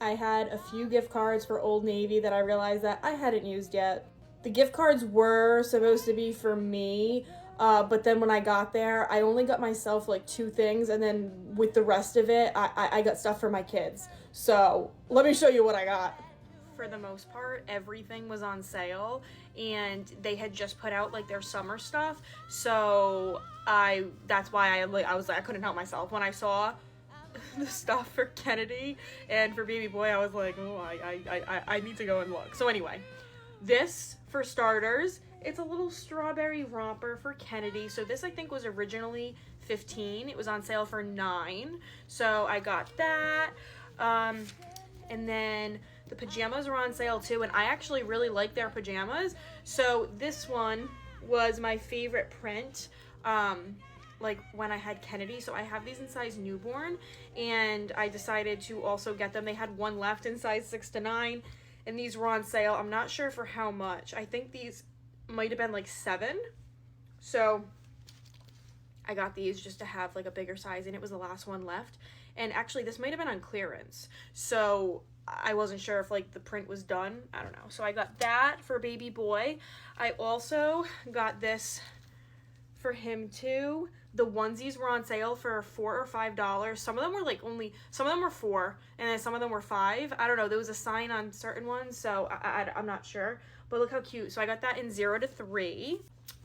I had a few gift cards for Old Navy that I realized that I hadn't used yet. The gift cards were supposed to be for me, but then when I got there, I only got myself like 2 things, and then with the rest of it, I got stuff for my kids. So let me show you what I got. For the most part, everything was on sale, and they had just put out like their summer stuff. So that's why I was like, I couldn't help myself when I saw the stuff for Kennedy and for baby boy. I was like, oh, I need to go and look. So anyway, this, for starters, it's a little strawberry romper for Kennedy. So this I think was originally $15. It was on sale for $9. So I got that. And then the pajamas were on sale too, and I actually really like their pajamas. So this one was my favorite print, like when I had Kennedy. So I have these in size newborn, and I decided to also get them. They had one left in size 6 to 9, and these were on sale. I'm not sure for how much. I think these might have been like $7. So I got these just to have like a bigger size, and it was the last one left. And actually this might have been on clearance, so I wasn't sure if like the print was done. I don't know. So I got that for baby boy. I also got this for him too. The onesies were on sale for $4 or $5. Some of them were like some of them were $4, and then some of them were $5. I don't know. There was a sign on certain ones, so I'm not sure. But look how cute. So I got that in 0 to 3.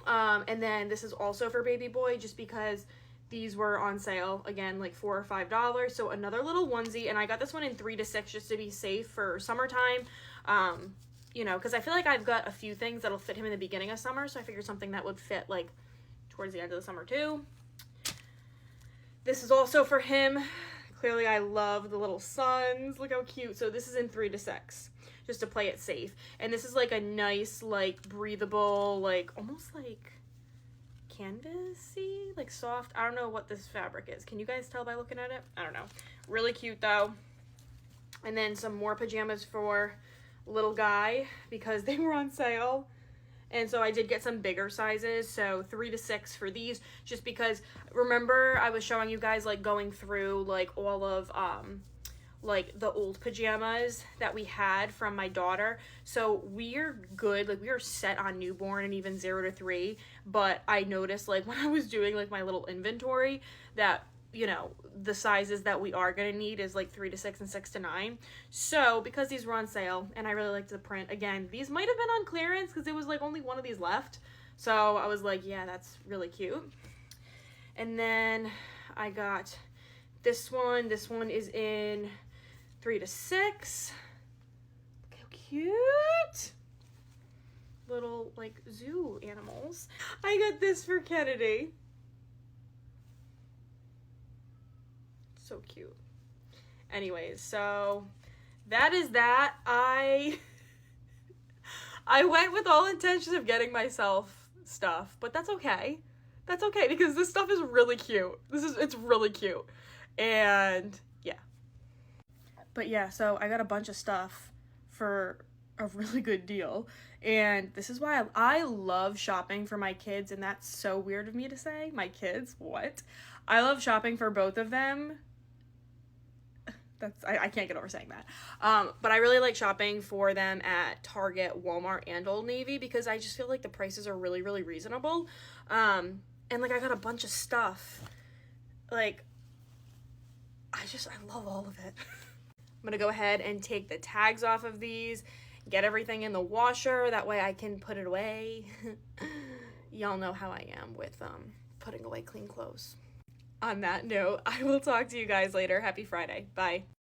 And then this is also for baby boy, just because these were on sale again, like $4 or $5. So another little onesie, and I got this one in 3 to 6 just to be safe for summertime. You know, because I feel like I've got a few things that'll fit him in the beginning of summer, so I figured something that would fit like towards the end of the summer too. This is also for him. Clearly I love the little suns. Look how cute. So this is in 3 to 6, just to play it safe. And this is like a nice, like breathable, like almost like canvasy, like soft. I don't know what this fabric is. Can you guys tell by looking at it? I don't know. Really cute though. And then some more pajamas for little guy because they were on sale. And so I did get some bigger sizes, so 3 to 6 for these, just because, remember I was showing you guys like going through like all of like the old pajamas that we had from my daughter. So we're good, like we are set on newborn and even 0 to 3, but I noticed like when I was doing like my little inventory that, you know, the sizes that we are going to need is like 3 to 6 and 6 to 9. So because these were on sale and I really liked the print, again, these might have been on clearance because it was like only one of these left. So I was like, yeah, that's really cute. And then I got this one. This one is in 3 to 6. Look how cute. Little like zoo animals. I got this for Kennedy. So cute. Anyways, so that is that. I went with all intentions of getting myself stuff, but that's okay. That's okay because this stuff is really cute. It's really cute. And yeah. But yeah, so I got a bunch of stuff for a really good deal. And this is why I love shopping for my kids, and that's so weird of me to say. My kids, what? I love shopping for both of them. I can't get over saying that. But I really like shopping for them at Target, Walmart, and Old Navy because I just feel like the prices are really, really reasonable. And like I got a bunch of stuff. Like, I love all of it. I'm gonna go ahead and take the tags off of these, get everything in the washer. That way I can put it away. Y'all know how I am with putting away clean clothes. On that note, I will talk to you guys later. Happy Friday. Bye.